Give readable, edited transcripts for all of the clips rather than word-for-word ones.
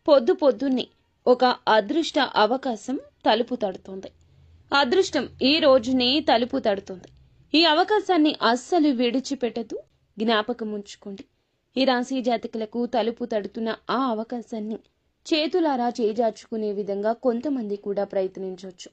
పొద్దు పొద్దున్నే ఒక అదృష్ట అవకాశం తలుపు తడుతుంది. అదృష్టం ఈ రోజునే తలుపు తడుతుంది. ఈ అవకాశాన్ని అస్సలు విడిచిపెట్టదు. జ్ఞాపకం ఉంచుకోండి. ఈ రాశి జాతకులకు తలుపు తడుతున్న ఆ అవకాశాన్ని చేతులారా చేజార్చుకునే విధంగా కొంతమంది కూడా ప్రయత్నించవచ్చు.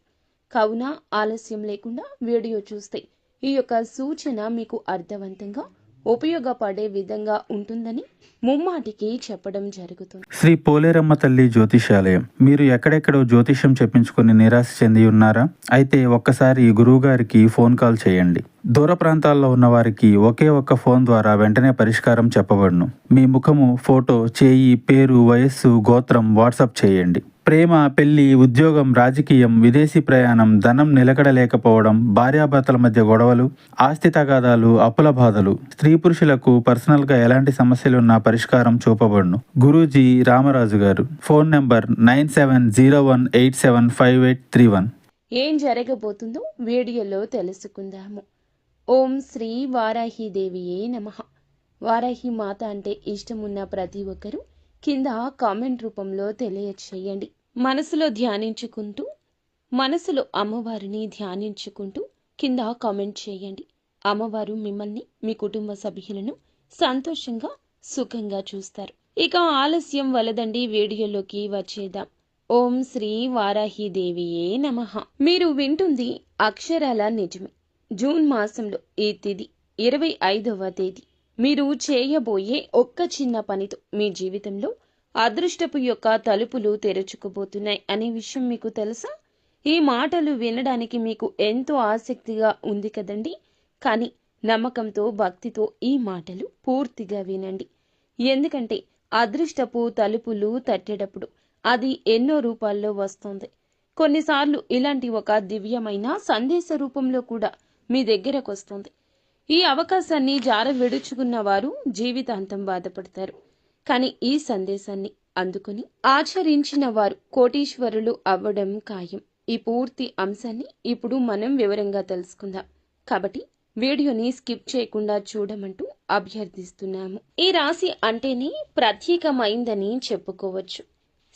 కావున ఆలస్యం లేకుండా వీడియో చూస్తే ఈ యొక్క సూచన మీకు అర్థవంతంగా ఉపయోగపడే విధంగా ఉంటుందని ముమ్మాటికి చెప్పడం జరుగుతుంది. శ్రీ పోలేరమ్మ తల్లి జ్యోతిషాలయం. మీరు ఎక్కడెక్కడో జ్యోతిషం చెప్పించుకుని నిరాశ చెంది ఉన్నారా? అయితే ఒక్కసారి గురువు గారికి ఫోన్ కాల్ చేయండి. దూర ప్రాంతాల్లో ఉన్న వారికి ఒకే ఒక్క ఫోన్ ద్వారా వెంటనే పరిష్కారం చెప్పబడును. మీ ముఖము, ఫోటో, చేయి, పేరు, వయస్సు, గోత్రం వాట్సాప్ చేయండి. ప్రేమ, పెళ్లి, ఉద్యోగం, రాజకీయం, విదేశీ ప్రయాణం, ధనం నిలకడలేకపోవడం, భార్యాభర్తల మధ్య గొడవలు, ఆస్తి తగాదాలు, అప్పుల బాధలు, స్త్రీ పురుషులకు పర్సనల్గా ఎలాంటి సమస్యలున్నా పరిష్కారం చూపబడును. గురూజీ రామరాజు గారు. Phone number 9701875831. ఏం జరగబోతుందో వీడియోలో తెలుసుకుందాము. ఓం శ్రీ వారాహిదేవియే నమః. వారాహి మాత అంటే ఇష్టమున్న ప్రతి ఒక్కరూ కింద కామెంట్ రూపంలో తెలియచేయండి. మనసులో ధ్యానించుకుంటూ, మనసులో అమ్మవారిని ధ్యానించుకుంటూ కింద కామెంట్ చేయండి. అమ్మవారు మిమ్మల్ని, మీ కుటుంబ సభ్యులను సంతోషంగా, సుఖంగా చూస్తారు. ఇక ఆలస్యం వలదండి, వీడియోలోకి వచ్చేద్దాం. ఓం శ్రీ వారాహిదేవియే నమః. మీరు వింటుంది అక్షరాల నిజమే. జూన్ మాసంలో ఈ తేదీ 25వ తేదీ. మీరు చేయబోయే ఒక్క చిన్న పనితో మీ జీవితంలో అదృష్టపు యొక్క తలుపులు తెరుచుకుపోతున్నాయి అనే విషయం మీకు తెలుసా? ఈ మాటలు వినడానికి మీకు ఎంతో ఆసక్తిగా ఉంది కదండి. కానీ నమ్మకంతో, భక్తితో ఈ మాటలు పూర్తిగా వినండి. ఎందుకంటే అదృష్టపు తలుపులు తట్టేటప్పుడు అది ఎన్నో రూపాల్లో వస్తుంది. కొన్నిసార్లు ఇలాంటి ఒక దివ్యమైన సందేశ రూపంలో కూడా మీ దగ్గరకు వస్తుంది. ఈ అవకాశాన్ని జార విడుచుకున్న వారు జీవితాంతం బాధపడతారు. కానీ ఈ సందేశాన్ని అందుకుని ఆచరించిన వారు కోటీశ్వరులు అవ్వడం ఖాయం. ఈ పూర్తి అంశాన్ని ఇప్పుడు మనం వివరంగా తెలుసుకుందాం. కాబట్టి వీడియోని స్కిప్ చేయకుండా చూడమంటూ అభ్యర్థిస్తున్నాము. ఈ రాశి అంటేనే ప్రత్యేకమైందని చెప్పుకోవచ్చు.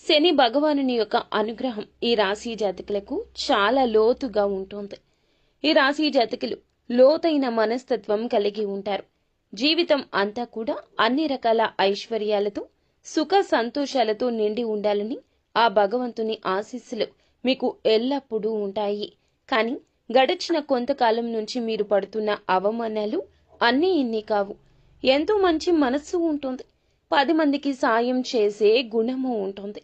శని భగవానుని యొక్క అనుగ్రహం ఈ రాశి జాతకులకు చాలా లోతుగా ఉంటుంది. ఈ రాశి జాతకులు లోతైన మనస్తత్వం కలిగి ఉంటారు. జీవితం అంతా కూడా అన్ని రకాల ఐశ్వర్యాలతో, సుఖ సంతోషాలతో నిండి ఉండాలని ఆ భగవంతుని ఆశీస్సులు మీకు ఎల్లప్పుడూ ఉంటాయి. కానీ గడిచిన కొంతకాలం నుంచి మీరు పడుతున్న అవమానాలు అన్నీ ఇన్ని కావు. ఎంతో మంచి మనస్సు ఉంటుంది. 10 మందికి సాయం చేసే గుణము ఉంటుంది.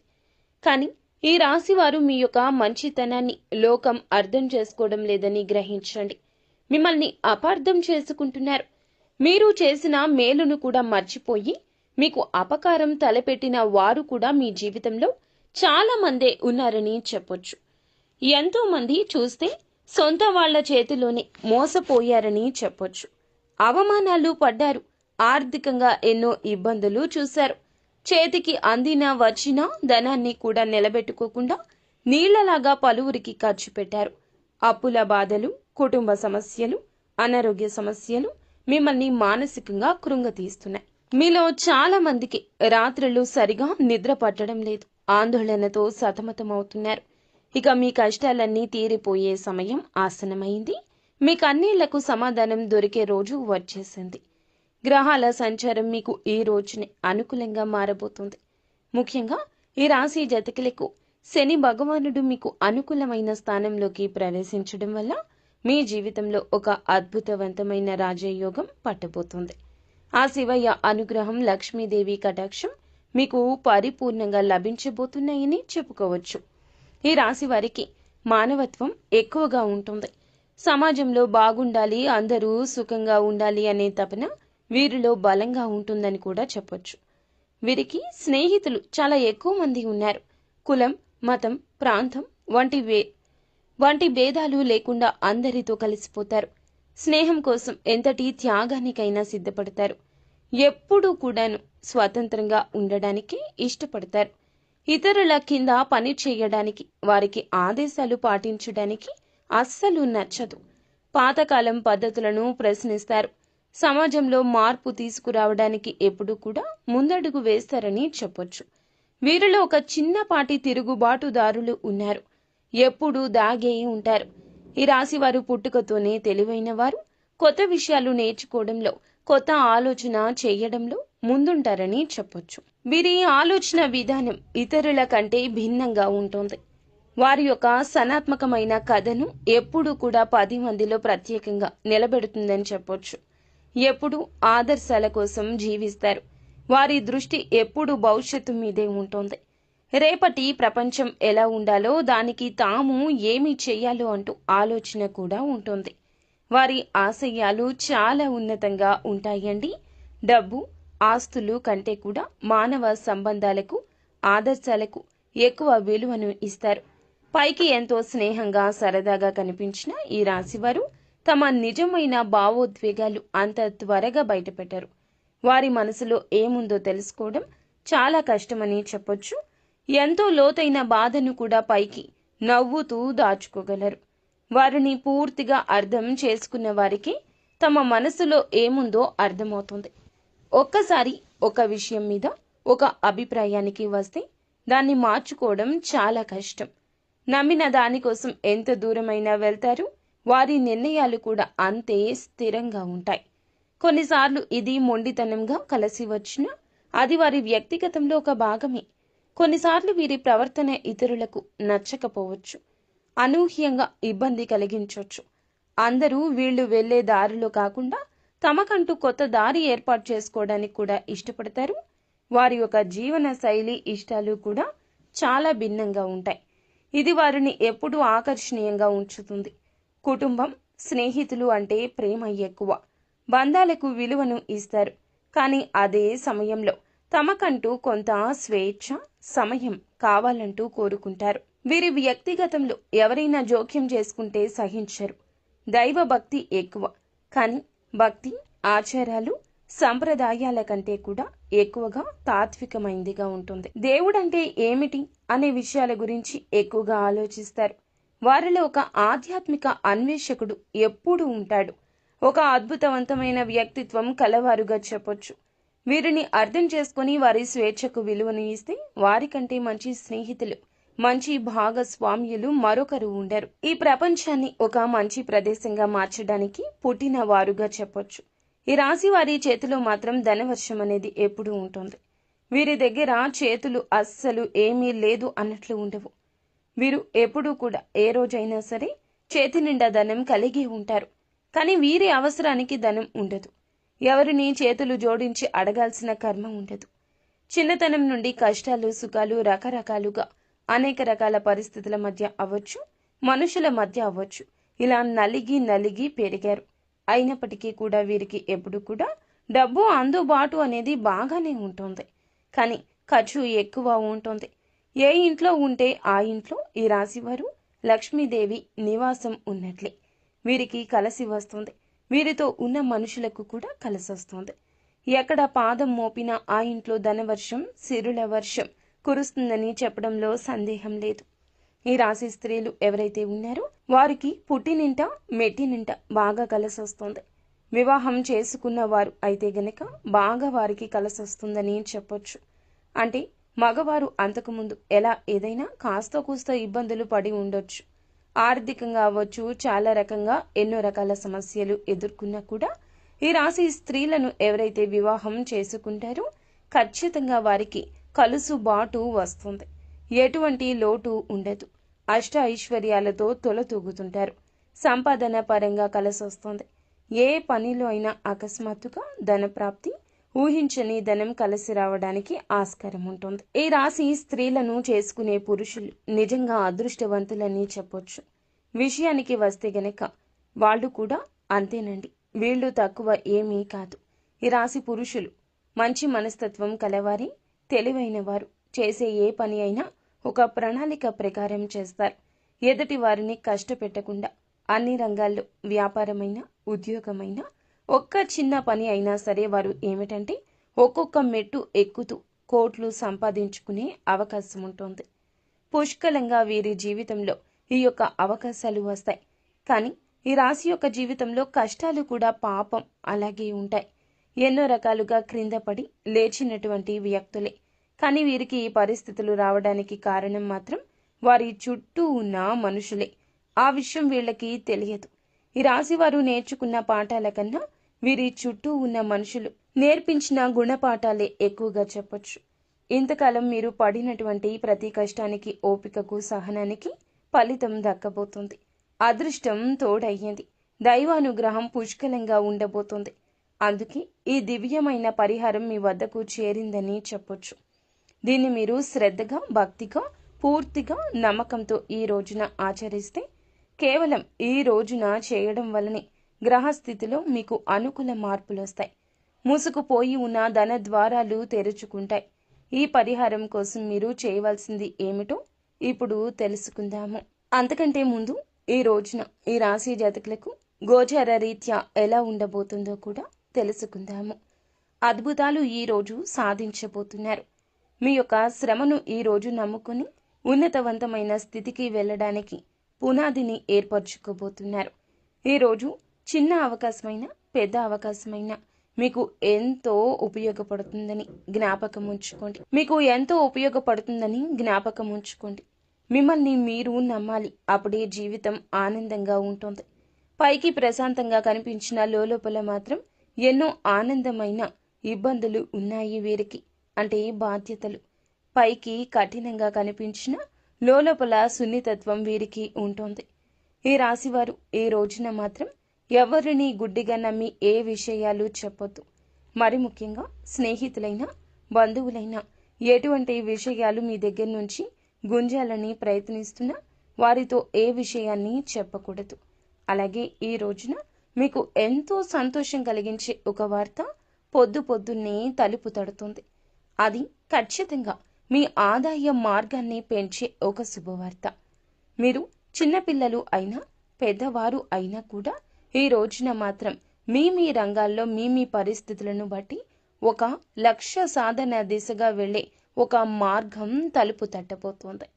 కానీ ఈ రాశి వారు మీ యొక్క మంచితనాన్ని లోకం అర్థం చేసుకోవడం లేదని గ్రహించండి. మిమ్మల్ని అపార్థం చేసుకుంటున్నారు. మీరు చేసిన మేలును కూడా మర్చిపోయి మీకు అపకారం తలపెట్టిన వారు కూడా మీ జీవితంలో చాలా మందే ఉన్నారని చెప్పొచ్చు. ఎంతో మంది చూస్తే సొంత వాళ్ల చేతిలోనే మోసపోయారని చెప్పొచ్చు. అవమానాలు పడ్డారు. ఆర్థికంగా ఎన్నో ఇబ్బందులు చూశారు. చేతికి అందిన వచ్చిన ధనాన్ని కూడా నిలబెట్టుకోకుండా నీళ్లలాగా పలువురికి ఖర్చు పెట్టారు. అప్పుల బాధలు, కుటుంబ సమస్యలు, అనారోగ్య సమస్యలు మిమ్మల్ని మానసికంగా కృంగతీస్తున్నాయి. మీలో చాలా మందికి రాత్రులు సరిగా నిద్ర పట్టడం లేదు. ఆందోళనతో సతమతమవుతున్నారు. ఇక మీ కష్టాలన్నీ తీరిపోయే సమయం ఆసనమైంది. మీ కన్నీళ్లకు సమాధానం దొరికే రోజు వచ్చేసింది. గ్రహాల సంచారం మీకు ఈ రోజునే అనుకూలంగా మారబోతుంది. ముఖ్యంగా ఈ రాశి జాతకులకు శని భగవానుడు మీకు అనుకూలమైన స్థానంలోకి ప్రవేశించడం వల్ల మీ జీవితంలో ఒక అద్భుతవంతమైన రాజయోగం పట్టబోతుంది. ఆ శివయ్య అనుగ్రహం, లక్ష్మీదేవి కటాక్షం మీకు పరిపూర్ణంగా లభించబోతున్నాయని చెప్పుకోవచ్చు. ఈ రాశి వారికి మానవత్వం ఎక్కువగా ఉంటుంది. సమాజంలో బాగుండాలి, అందరూ సుఖంగా ఉండాలి అనే తపన వీరిలో బలంగా ఉంటుందని కూడా చెప్పొచ్చు. వీరికి స్నేహితులు చాలా ఎక్కువ మంది ఉన్నారు. కులం, మతం, ప్రాంతం వంటి భేదాలు లేకుండా అందరితో కలిసిపోతారు. స్నేహం కోసం ఎంతటి త్యాగానికైనా సిద్ధపడతారు. ఎప్పుడూ కూడాను స్వతంత్రంగా ఉండడానికి ఇష్టపడతారు. ఇతరుల కింద పని చేయడానికి, వారికి ఆదేశాలు పాటించడానికి అస్సలు నచ్చదు. పాతకాలం పద్ధతులను ప్రశ్నిస్తారు. సమాజంలో మార్పు తీసుకురావడానికి ఎప్పుడూ కూడా ముందడుగు వేస్తారని చెప్పొచ్చు. వీరిలో ఒక చిన్నపాటి తిరుగుబాటుదారులు ఉన్నారు. ఎప్పుడూ దాగే ఉంటారు. ఈ రాశి వారు పుట్టుకతోనే తెలివైన వారు. కొత్త విషయాలు నేర్చుకోవడంలో, కొత్త ఆలోచన చేయడంలో ముందుంటారని చెప్పొచ్చు. వీరి ఆలోచన విధానం ఇతరుల కంటే భిన్నంగా ఉంటుంది. వారి యొక్క సనాత్మకమైన కథను ఎప్పుడూ కూడా 10 మందిలో ప్రత్యేకంగా నిలబెడుతుందని చెప్పొచ్చు. ఎప్పుడూ ఆదర్శాల కోసం జీవిస్తారు. వారి దృష్టి ఎప్పుడూ భవిష్యత్తు మీదే ఉంటుంది. రేపటి ప్రపంచం ఎలా ఉండాలో, దానికి తాము ఏమి చెయ్యాలో అంటూ ఆలోచన కూడా ఉంటుంది. వారి ఆశయాలు చాలా ఉన్నతంగా ఉంటాయండి. డబ్బు, ఆస్తులు కంటే కూడా మానవ సంబంధాలకు, ఆదర్శాలకు ఎక్కువ విలువను ఇస్తారు. పైకి ఎంతో స్నేహంగా, సరదాగా కనిపించిన ఈ రాశివారు తమ నిజమైన భావోద్వేగాలు అంత త్వరగా బయటపెట్టారు. వారి మనసులో ఏముందో తెలుసుకోవడం చాలా కష్టమని చెప్పొచ్చు. ఎంతో లోతైన బాధను కూడా పైకి నవ్వుతూ దాచుకోగలరు. వారిని పూర్తిగా అర్థం చేసుకున్న వారికి తమ మనసులో ఏముందో అర్థమవుతుంది. ఒక్కసారి ఒక విషయం మీద ఒక అభిప్రాయానికి వస్తే దాన్ని మార్చుకోవడం చాలా కష్టం. నమ్మిన దానికోసం ఎంత దూరమైనా వెళ్తారు. వారి నిర్ణయాలు కూడా అంతే స్థిరంగా ఉంటాయి. కొన్నిసార్లు ఇది మొండితనంగా కలిసి వచ్చినా అది వారి వ్యక్తిగతంలో ఒక భాగమే. కొన్నిసార్లు వీరి ప్రవర్తన ఇతరులకు నచ్చకపోవచ్చు, అనూహ్యంగా ఇబ్బంది కలిగించవచ్చు. అందరూ వీళ్లు వెళ్లే దారిలో కాకుండా తమకంటూ కొత్త దారి ఏర్పాటు చేసుకోవడానికి కూడా ఇష్టపడతారు. వారి యొక్క జీవన శైలి, ఇష్టాలు కూడా చాలా భిన్నంగా ఉంటాయి. ఇది వారిని ఎప్పుడూ ఆకర్షణీయంగా ఉంచుతుంది. కుటుంబం, స్నేహితులు అంటే ప్రేమ ఎక్కువ. బంధాలకు విలువను ఇస్తారు. కానీ అదే సమయంలో తమకంటూ కొంత స్వేచ్ఛ, సమయం కావాలంటూ కోరుకుంటారు. వీరి వ్యక్తిగతంలో ఎవరైనా జోక్యం చేసుకుంటే సహించరు. దైవ భక్తి ఎక్కువ. కానీ భక్తి, ఆచారాలు, సంప్రదాయాల కంటే కూడా ఎక్కువగా తాత్వికమైందిగా ఉంటుంది. దేవుడంటే ఏమిటి అనే విషయాల గురించి ఎక్కువగా ఆలోచిస్తారు. వారిలో ఒక ఆధ్యాత్మిక అన్వేషకుడు ఎప్పుడూ ఉంటాడు. ఒక అద్భుతవంతమైన వ్యక్తిత్వం కలవారుగా చెప్పొచ్చు. వీరిని అర్థం చేసుకుని వారి స్వేచ్ఛకు విలువను ఇస్తే వారికంటే మంచి స్నేహితులు, మంచి భాగస్వామ్యులు మరొకరు ఉండరు. ఈ ప్రపంచాన్ని ఒక మంచి ప్రదేశంగా మార్చడానికి పుట్టిన వారుగా చెప్పొచ్చు. ఈ రాశి వారి చేతిలో మాత్రం ధనవర్షం అనేది ఎప్పుడూ ఉంటుంది. వీరి దగ్గర చేతులు అస్సలు ఏమీ లేదు అన్నట్లు ఉండవు. వీరు ఎప్పుడూ కూడా ఏ రోజైనా సరే చేతి నిండా ధనం కలిగి ఉంటారు. కానీ వీరి అవసరానికి ధనం ఉండదు. ఎవరిని చేతులు జోడించి అడగాల్సిన కర్మ ఉండదు. చిన్నతనం నుండి కష్టాలు, సుఖాలు రకరకాలుగా అనేక రకాల పరిస్థితుల మధ్య అవ్వచ్చు, మనుషుల మధ్య అవ్వచ్చు, ఇలా నలిగి పెరిగారు. అయినప్పటికీ కూడా వీరికి ఎప్పుడు కూడా డబ్బు అందుబాటు అనేది బాగానే ఉంటుంది. కానీ ఖర్చు ఎక్కువ ఉంటుంది. ఏ ఇంట్లో ఉంటే ఆ ఇంట్లో ఈ రాశివారు లక్ష్మీదేవి నివాసం ఉన్నట్లే. వీరికి కలిసి వస్తుంది. వీరితో ఉన్న మనుషులకు కూడా కలిసి వస్తుంది. ఎక్కడ పాదం మోపినా ఆ ఇంట్లో ధనవర్షం, సిరుల వర్షం కురుస్తుందని చెప్పడంలో సందేహం లేదు. ఈ రాశి స్త్రీలు ఎవరైతే ఉన్నారో వారికి పుట్టినింట, మెట్టినింట బాగా కలిసి వస్తుంది. వివాహం చేసుకున్న వారు అయితే గనక బాగా వారికి కలిసి వస్తుందని చెప్పొచ్చు. అంటే మగవారు అంతకుముందు ఎలా ఏదైనా కాస్త కూస్త ఇబ్బందులు పడి ఉండొచ్చు. ఆర్థికంగా అవ్వచ్చు, చాలా రకంగా ఎన్నో రకాల సమస్యలు ఎదుర్కొన్నా కూడా ఈ రాశి స్త్రీలను ఎవరైతే వివాహం చేసుకుంటారో ఖచ్చితంగా వారికి కలుసుబాటు వస్తుంది. ఎటువంటి లోటు ఉండదు. అష్ట ఐశ్వర్యాలతో తొలతూగుతుంటారు. సంపాదన పరంగా కలిసి వస్తుంది. ఏ పనిలో అయినా అకస్మాత్తుగా ధనప్రాప్తి, ఊహించని ధనం కలిసి రావడానికి ఆస్కారం ఉంటుంది. ఈ రాశి స్త్రీలను చేసుకునే పురుషులు నిజంగా అదృష్టవంతులని చెప్పొచ్చు. విషయానికి వస్తే గనక వాళ్ళు కూడా అంతేనండి. వీళ్ళు తక్కువ ఏమీ కాదు. ఈ రాశి పురుషులు మంచి మనస్తత్వం కలవారి, తెలివైన వారు. చేసే ఏ పని అయినా ఒక ప్రణాళిక ప్రకారం చేస్తారు. ఎదుటి వారిని కష్టపెట్టకుండా అన్ని రంగాల్లో వ్యాపారమైన, ఉద్యోగమైన, ఒక్క చిన్న పని అయినా సరే వారు ఏమిటంటే ఒక్కొక్క మెట్టు ఎక్కుతూ కోట్లు సంపాదించుకునే అవకాశం ఉంటుంది. పుష్కలంగా వీరి జీవితంలో ఈ యొక్క అవకాశాలు వస్తాయి. కానీ ఈ రాశి యొక్క జీవితంలో కష్టాలు కూడా పాపం అలాగే ఉంటాయి. ఎన్నో రకాలుగా క్రింద పడి లేచినటువంటి వ్యక్తులే. కానీ వీరికి ఈ పరిస్థితులు రావడానికి కారణం మాత్రం వారి చుట్టూ ఉన్న మనుషులే. ఆ విషయం వీళ్ళకి తెలియదు. ఈ రాశి వారు నేర్చుకున్న పాఠాల కన్నా వీరి చుట్టూ ఉన్న మనుషులు నేర్పించిన గుణపాఠాలే ఎక్కువగా చెప్పొచ్చు. ఇంతకాలం మీరు పడినటువంటి ప్రతి కష్టానికి, ఓపికకు, సహనానికి ఫలితం దక్కబోతుంది. అదృష్టం తోడయ్యింది. దైవానుగ్రహం పుష్కలంగా ఉండబోతుంది. అందుకే ఈ దివ్యమైన పరిహారం మీ వద్దకు చేరిందని చెప్పొచ్చు. దీన్ని మీరు శ్రద్ధగా, భక్తిగా, పూర్తిగా నమ్మకంతో ఈ రోజున ఆచరిస్తే, కేవలం ఈ రోజున చేయడం వల్లనే గ్రహస్థితిలో మీకు అనుకూల మార్పులు వస్తాయి. మూసుకుపోయి ఉన్న ధన ద్వారాలు తెరుచుకుంటాయి. ఈ పరిహారం కోసం మీరు చేయవలసింది ఏమిటో ఇప్పుడు తెలుసుకుందాము. అంతకంటే ముందు ఈ రోజున ఈ రాశి జాతకులకు గోచార రీత్యా ఎలా ఉండబోతుందో కూడా తెలుసుకుందాము. అద్భుతాలు ఈ రోజు సాధించబోతున్నారు. మీ యొక్క శ్రమను ఈ రోజు నమ్ముకుని ఉన్నతవంతమైన స్థితికి వెళ్ళడానికి పునాదిని ఏర్పరచుకోబోతున్నారు. ఈరోజు చిన్న అవకాశమైన, పెద్ద అవకాశమైన మీకు ఎంతో ఉపయోగపడుతుందని జ్ఞాపకం ఉంచుకోండి. మిమ్మల్ని మీరు నమ్మాలి. అప్పుడే జీవితం ఆనందంగా ఉంటుంది. పైకి ప్రశాంతంగా కనిపించిన లోపల మాత్రం ఎన్నో ఆనందమైన ఇబ్బందులు ఉన్నాయి వీరికి. అంటే బాధ్యతలు. పైకి కఠినంగా కనిపించిన లోపల సున్నితత్వం వీరికి ఉంటుంది. ఈ రాశివారు ఈ రోజున మాత్రం ఎవరిని గుడ్డిగా నమ్మి ఏ విషయాలు చెప్పొద్దు. మరి ముఖ్యంగా స్నేహితులైనా, బంధువులైనా ఎటువంటి విషయాలు మీ దగ్గర నుంచి గుంజాలని ప్రయత్నిస్తున్నా వారితో ఏ విషయాన్ని చెప్పకూడదు. అలాగే ఈ రోజున మీకు ఎంతో సంతోషం కలిగించే ఒక వార్త పొద్దున్నే తలుపు తడుతుంది. అది ఖచ్చితంగా మీ ఆదాయ మార్గాన్ని పెంచే ఒక శుభవార్త. మీరు చిన్నపిల్లలు అయినా, పెద్దవారు అయినా కూడా ఈ రోజున మాత్రం మీ రంగాల్లో మీ పరిస్థితులను బట్టి ఒక లక్ష్య సాధన దిశగా వెళ్లే ఒక మార్గం తలుపు తట్టబోతోంది.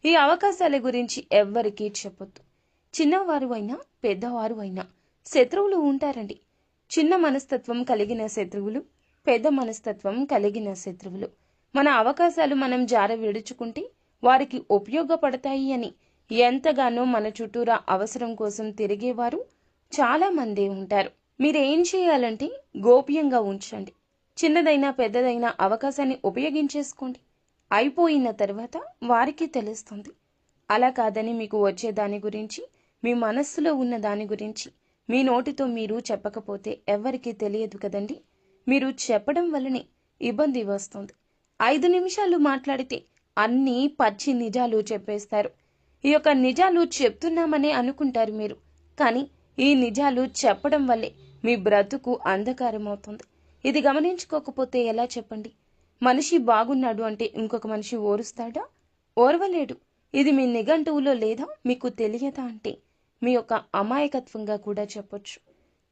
ఈ అవకాశాల గురించి ఎవ్వరికీ చెప్పొద్దు. చిన్నవారు అయినా, పెద్దవారు అయినా శత్రువులు ఉంటారండి. చిన్న మనస్తత్వం కలిగిన శత్రువులు, పెద్ద మనస్తత్వం కలిగిన శత్రువులు. మన అవకాశాలు మనం జార విడుచుకుంటే వారికి ఉపయోగపడతాయి అని ఎంతగానో మన చుట్టూరా అవసరం కోసం తిరిగేవారు చాలా మందే ఉంటారు. మీరేం చేయాలంటే గోప్యంగా ఉంచండి. చిన్నదైనా పెద్దదైనా అవకాశాన్ని ఉపయోగించేసుకోండి. అయిపోయిన తర్వాత వారికి తెలుస్తుంది. అలా కాదని మీకు వచ్చే దాని గురించి, మీ మనస్సులో ఉన్న దాని గురించి మీ నోటితో మీరు చెప్పకపోతే ఎవ్వరికీ తెలియదు కదండి. మీరు చెప్పడం వల్లనే ఇబ్బంది వస్తుంది. 5 నిమిషాలు మాట్లాడితే అన్నీ పచ్చి నిజాలు చెప్పేస్తారు. ఈ యొక్క నిజాలు చెప్తున్నామనే అనుకుంటారు మీరు. కానీ ఈ నిజాలు చెప్పడం వల్లే మీ బ్రతుకు అంధకారం అవుతుంది. ఇది గమనించుకోకపోతే ఎలా చెప్పండి? మనిషి బాగున్నాడు అంటే ఇంకొక మనిషి ఓరుస్తాడా? ఓర్వలేడు. ఇది మీ నిఘంటువులో లేదా మీకు తెలియదా అంటే మీ యొక్క అమాయకత్వంగా కూడా చెప్పొచ్చు.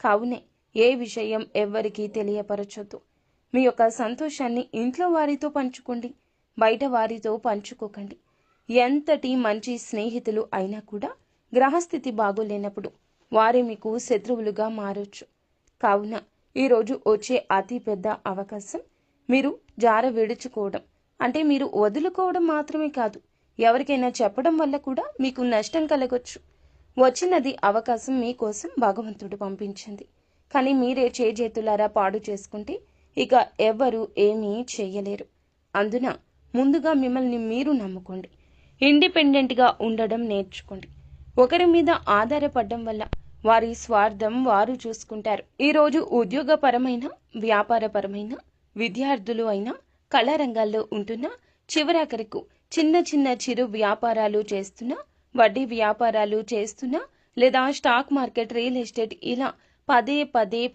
కావునే ఏ విషయం ఎవ్వరికీ తెలియపరచొద్దు. మీ యొక్క సంతోషాన్ని ఇంట్లో వారితో పంచుకోండి, బయట వారితో పంచుకోకండి. ఎంతటి మంచి స్నేహితులు అయినా కూడా గ్రహస్థితి బాగోలేనప్పుడు వారే మీకు శత్రువులుగా మారొచ్చు. కావున ఈరోజు వచ్చే అతి పెద్ద అవకాశం మీరు జార విడుచుకోవడం, అంటే మీరు వదులుకోవడం మాత్రమే కాదు, ఎవరికైనా చెప్పడం వల్ల కూడా మీకు నష్టం కలగొచ్చు. వచ్చినది అవకాశం మీకోసం భగవంతుడు పంపించింది. కానీ మీరే చేతులారా పాడు చేసుకుంటే ఇక ఎవ్వరూ ఏమీ చేయలేరు. అందున ముందుగా మిమ్మల్ని మీరు నమ్ముకోండి. ఇండిపెండెంట్గా ఉండడం నేర్చుకోండి. ఒకరి మీద ఆధారపడడం వల్ల వారి స్వార్థం వారు చూసుకుంటారు. ఈరోజు ఉద్యోగపరమైన, వ్యాపారపరమైన, విద్యార్థులు అయినా, కళారంగాల్లో ఉంటున్నా, చివరాఖరకు చిన్న చిరు వ్యాపారాలు చేస్తున్నా, వడ్డీ వ్యాపారాలు చేస్తున్నా, లేదా స్టాక్ మార్కెట్, రియల్ ఎస్టేట్ ఇలా పదే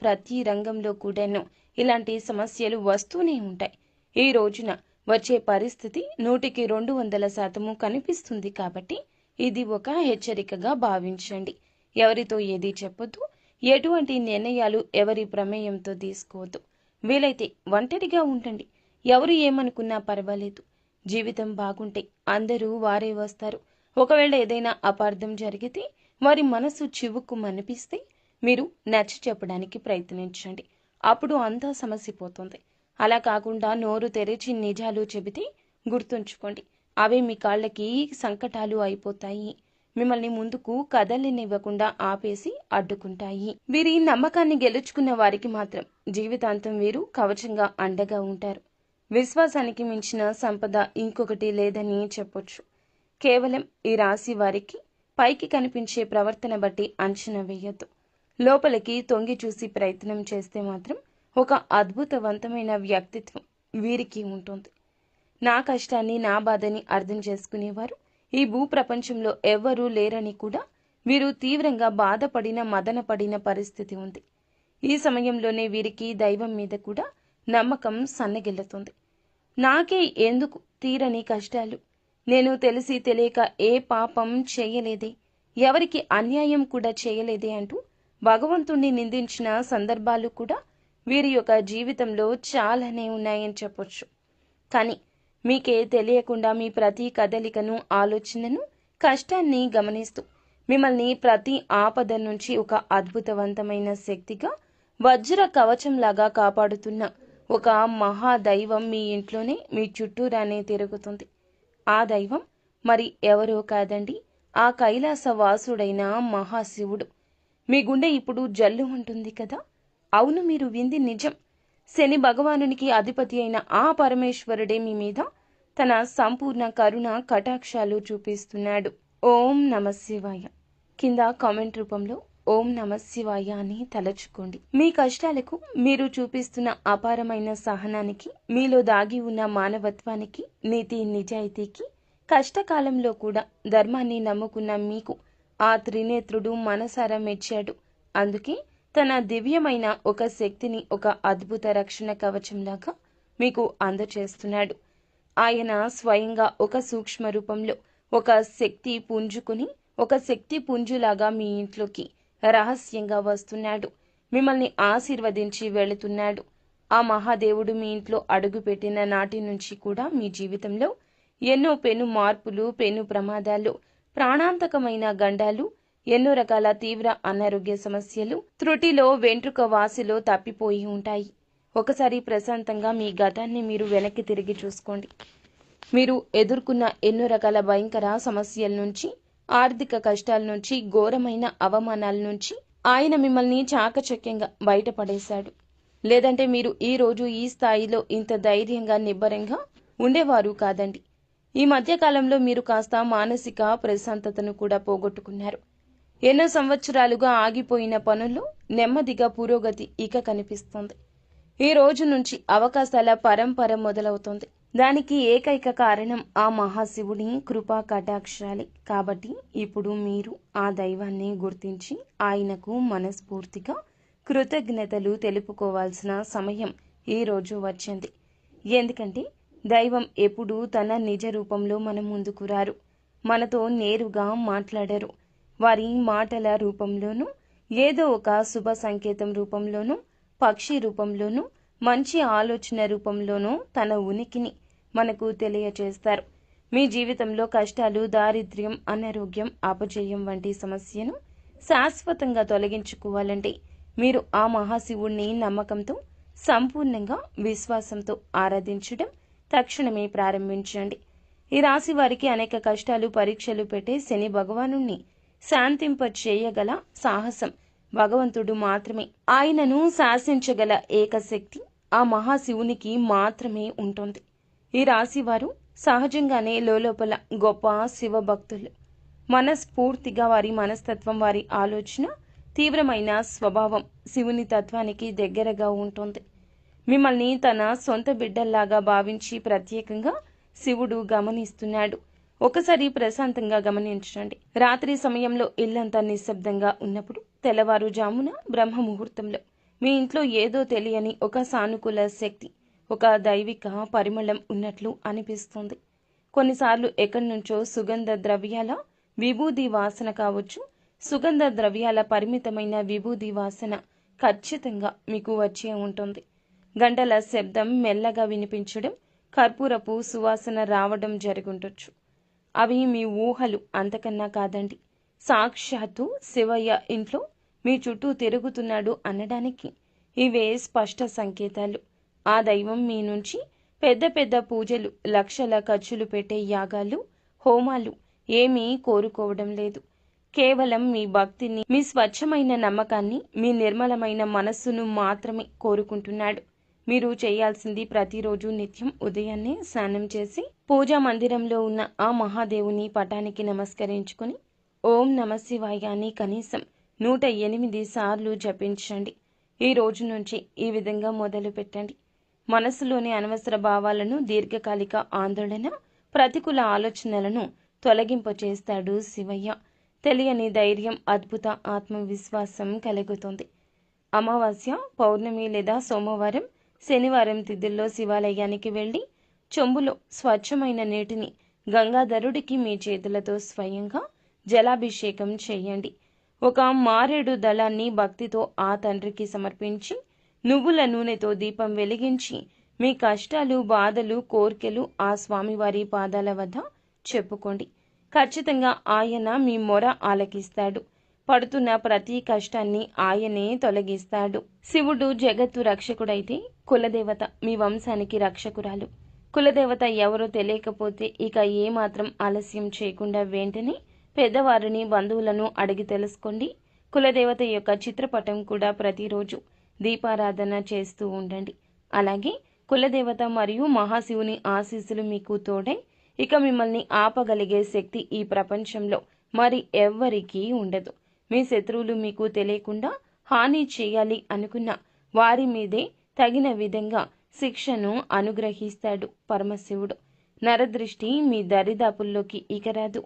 ప్రతి రంగంలో కూడాను ఇలాంటి సమస్యలు వస్తూనే ఉంటాయి. ఈ రోజున వచ్చే పరిస్థితి 100కి 200% కనిపిస్తుంది. కాబట్టి ఇది ఒక హెచ్చరికగా భావించండి. ఎవరితో ఏది చెప్పొద్దు. ఎటువంటి నిర్ణయాలు ఎవరి ప్రమేయంతో తీసుకోవద్దు. వీలైతే ఒంటరిగా ఉండండి. ఎవరు ఏమనుకున్నా పర్వాలేదు. జీవితం బాగుంటే అందరూ వారే వస్తారు. ఒకవేళ ఏదైనా అపార్థం జరిగితే, వారి మనసు చివుక్కు మనిపిస్తే మీరు నచ్చ చెప్పడానికి ప్రయత్నించండి. అప్పుడు అంతా సమసిపోతుంది. అలా కాకుండా నోరు తెరిచి నిజాలు చెబితే గుర్తుంచుకోండి, అవే మీ కాళ్ళకి సంకటాలు అయిపోతాయి. మిమ్మల్ని ముందుకు కదలినివ్వకుండా ఆపేసి అడ్డుకుంటాయి. వీరి నమ్మకాన్ని గెలుచుకున్న వారికి మాత్రం జీవితాంతం వీరు కవచంగా అండగా ఉంటారు. విశ్వాసానికి మించిన సంపద ఇంకొకటి లేదని చెప్పొచ్చు. కేవలం ఈ రాశి వారికి పైకి కనిపించే ప్రవర్తన బట్టి అంచనా వేయొద్దు. లోపలికి తొంగి చూసి ప్రయత్నం చేస్తే మాత్రం ఒక అద్భుతవంతమైన వ్యక్తిత్వం వీరికి ఉంటుంది. నా కష్టాన్ని, నా బాధని అర్థం చేసుకునేవారు ఈ భూప్రపంచంలో ఎవ్వరూ లేరని కూడా వీరు తీవ్రంగా బాధపడిన, మదనపడిన పరిస్థితి ఉంది. ఈ సమయంలోనే వీరికి దైవం మీద కూడా నమ్మకం సన్నగిల్లుతుంది. నాకే ఎందుకు తీరని కష్టాలు, నేను తెలిసి తెలియక ఏ పాపం చేయలేదే, ఎవరికి అన్యాయం కూడా చేయలేదే అంటూ భగవంతుణ్ణి నిందించిన సందర్భాలు కూడా వీరి యొక్క జీవితంలో చాలానే ఉన్నాయని చెప్పొచ్చు. కానీ మీకే తెలియకుండా మీ ప్రతి కదలికను, ఆలోచనను, కష్టాన్ని గమనిస్తూ మిమ్మల్ని ప్రతి ఆపద నుంచి ఒక అద్భుతవంతమైన శక్తిగా, వజ్ర కవచంలాగా కాపాడుతున్న ఒక మహాదైవం మీ ఇంట్లోనే, మీ చుట్టూరానే తిరుగుతుంది. ఆ దైవం మరి ఎవరో కాదండి, ఆ కైలాస వాసుడైన మహాశివుడు. మీ గుండె ఇప్పుడు జల్లు ఉంటుంది కదా? అవును, మీరు వింది నిజం. శని భగవానునికి అధిపతి అయిన ఆ పరమేశ్వరుడే మీ మీద తన సంపూర్ణ కరుణ కటాక్షాలు చూపిస్తున్నాడు. ఓం నమ శివాయ కింద కామెంట్ రూపంలో ఓం నమ శివాయ అని తలచుకోండి. మీ కష్టాలకు మీరు చూపిస్తున్న అపారమైన సహనానికి, మీలో దాగి ఉన్న మానవత్వానికి, నీతి నిజాయితీకి, కష్టకాలంలో కూడా ధర్మాన్ని నమ్ముకున్న మీకు ఆ త్రినేత్రుడు మనసారా మెచ్చాడు. అందుకే తన దివ్యమైన ఒక శక్తిని ఒక అద్భుత రక్షణ కవచంలాగా మీకు అందచేస్తున్నాడు. ఆయన స్వయంగా ఒక సూక్ష్మ రూపంలో ఒక శక్తి పుంజుకుని, ఒక శక్తి పుంజులాగా మీ ఇంట్లోకి రహస్యంగా వస్తున్నాడు. మిమ్మల్ని ఆశీర్వదించి వెళుతున్నాడు. ఆ మహాదేవుడు మీ ఇంట్లో అడుగుపెట్టిన నాటి నుంచి కూడా మీ జీవితంలో ఎన్నో పెను మార్పులు, పెను ప్రమాదాలు, ప్రాణాంతకమైన గండాలు, ఎన్నో రకాల తీవ్ర అనారోగ్య సమస్యలు, త్రుటిలో వెంట్రుక వాసిలో తప్పిపోయి ఉంటాయి. ఒకసారి ప్రశాంతంగా మీ గతాన్ని మీరు వెనక్కి తిరిగి చూసుకోండి. మీరు ఎదుర్కొన్న ఎన్నో రకాల భయంకర సమస్యల నుంచి, ఆర్థిక కష్టాల నుంచి, ఘోరమైన అవమానాల నుంచి ఆయన మిమ్మల్ని చాకచక్యంగా బయటపడేశాడు. లేదంటే మీరు ఈ రోజు ఈ స్థాయిలో ఇంత ధైర్యంగా, నిబ్బరంగా ఉండేవారు కాదండి. ఈ మధ్యకాలంలో మీరు కాస్త మానసిక ప్రశాంతతను కూడా పోగొట్టుకున్నారు. ఎన్నో సంవత్సరాలుగా ఆగిపోయిన పనుల్లో నెమ్మదిగా పురోగతి ఇక కనిపిస్తుంది. ఈ రోజు నుంచి అవకాశాల పరంపర మొదలవుతుంది. దానికి ఏకైక కారణం ఆ మహాశివుని కృపా కటాక్షాలే. కాబట్టి ఇప్పుడు మీరు ఆ దైవాన్ని గుర్తించి ఆయనకు మనస్ఫూర్తిగా కృతజ్ఞతలు తెలుపుకోవాల్సిన సమయం ఈ రోజు వచ్చింది. ఎందుకంటే దైవం ఎప్పుడూ తన నిజ రూపంలో మన ముందుకు రారు, మనతో నేరుగా మాట్లాడరు. వారి మాటల రూపంలోనూ, ఏదో ఒక శుభ సంకేతం రూపంలోనూ, పక్షి రూపంలోనూ, మంచి ఆలోచన రూపంలోనూ తన ఉనికిని మనకు తెలియచేస్తారు. మీ జీవితంలో కష్టాలు, దారిద్ర్యం, అనారోగ్యం, అపజయం వంటి సమస్యను శాశ్వతంగా తొలగించుకోవాలంటే మీరు ఆ మహాశివుణ్ణి నమ్మకంతో, సంపూర్ణంగా విశ్వాసంతో ఆరాధించడం తక్షణమే ప్రారంభించండి. ఈ రాశి వారికి అనేక కష్టాలు, పరీక్షలు పెట్టే శని భగవానుణ్ణి శాంతింప చేయగల సాహసం భగవంతుడు మాత్రమే. ఆయనను శాసించగల ఏకశక్తి ఆ మహాశివునికి మాత్రమే ఉంటుంది. ఈ రాశి వారు సహజంగానే లోపల గొప్ప శివభక్తులు. మనస్ఫూర్తిగా వారి మనస్తత్వం, వారి ఆలోచన, తీవ్రమైన స్వభావం శివుని తత్వానికి దగ్గరగా ఉంటుంది. మిమ్మల్ని తన సొంత బిడ్డల్లాగా భావించి ప్రత్యేకంగా శివుడు గమనిస్తున్నాడు. ఒకసారి ప్రశాంతంగా గమనించండి. రాత్రి సమయంలో ఇల్లంతా నిశ్శబ్దంగా ఉన్నప్పుడు, తెల్లవారుజామున బ్రహ్మ ముహూర్తంలో మీ ఇంట్లో ఏదో తెలియని ఒక సానుకూల శక్తి, ఒక దైవిక పరిమళం ఉన్నట్లు అనిపిస్తుంది. కొన్నిసార్లు ఎక్కడి నుంచో సుగంధ ద్రవ్యాల విభూది వాసన కావచ్చు. సుగంధ ద్రవ్యాల పరిమితమైన విభూది వాసన ఖచ్చితంగా మీకు వచ్చే ఉంటుంది. గంటల శబ్దం మెల్లగా వినిపించడం, కర్పూరపు సువాసన రావడం జరుగుండొచ్చు. అవి మీ ఊహలు, అంతకన్నా కాదండి. సాక్షాత్తు శివయ్య ఇంట్లో మీ చుట్టూ తిరుగుతున్నాడు అనడానికి ఇవే స్పష్ట సంకేతాలు. ఆ దైవం మీ నుంచి పెద్ద పెద్ద పూజలు, లక్షల ఖర్చులు పెట్టే యాగాలు, హోమాలు ఏమీ కోరుకోవడం లేదు. కేవలం మీ భక్తిని, మీ స్వచ్ఛమైన నమ్మకాన్ని, మీ నిర్మలమైన మనస్సును మాత్రమే కోరుకుంటున్నాడు. మీరు చేయాల్సింది ప్రతిరోజు నిత్యం ఉదయాన్నే స్నానం చేసి పూజా మందిరంలో ఉన్న ఆ మహాదేవుని పటానికి నమస్కరించుకుని ఓం నమశివాయ అని కనీసం 108 సార్లు జపించండి. ఈ రోజు నుంచి ఈ విధంగా మొదలు పెట్టండి. మనసులోని అనవసర భావాలను, దీర్ఘకాలిక ఆందోళన, ప్రతికూల ఆలోచనలను తొలగింపచేస్తాడు శివయ్య. తెలియని ధైర్యం, అద్భుత ఆత్మవిశ్వాసం కలుగుతుంది. అమావాస్య, పౌర్ణమి లేదా సోమవారం, శనివారం తిథుల్లో శివాలయానికి వెళ్ళి చెంబులో స్వచ్ఛమైన నీటిని గంగాధరుడికి మీ చేతులతో స్వయంగా జలాభిషేకం చేయండి. ఒక మారేడు దళాన్ని భక్తితో ఆ తండ్రికి సమర్పించి నువ్వుల నూనెతో దీపం వెలిగించి మీ కష్టాలు, బాధలు, కోర్కెలు ఆ స్వామివారి పాదాల వద్ద చెప్పుకోండి. ఖచ్చితంగా ఆయన మీ మొర ఆలకిస్తాడు. పడుతున్న ప్రతి కష్టాన్ని ఆయనే తొలగిస్తాడు. శివుడు జగత్తు రక్షకుడైతే కులదేవత మీ వంశానికి రక్షకురాలు. కులదేవత ఎవరో తెలియకపోతే ఇక ఏమాత్రం ఆలస్యం చేయకుండా వెంటనే పెద్దవారిని, బంధువులను అడిగి తెలుసుకోండి. కులదేవత యొక్క చిత్రపటం కూడా ప్రతిరోజు దీపారాధన చేస్తూ ఉండండి. అలాగే కులదేవత మరియు మహాశివుని ఆశీస్సులు మీకు తోడై ఇక మిమ్మల్ని ఆపగలిగే శక్తి ఈ ప్రపంచంలో మరి ఎవ్వరికీ ఉండదు. మీ శత్రువులు మీకు తెలియకుండా హాని చేయాలి అనుకున్న వారి మీదే తగిన విధంగా శిక్షను అనుగ్రహిస్తాడు పరమశివుడు. నరదృష్టి మీ దరిదాపుల్లోకి ఇక రాదు.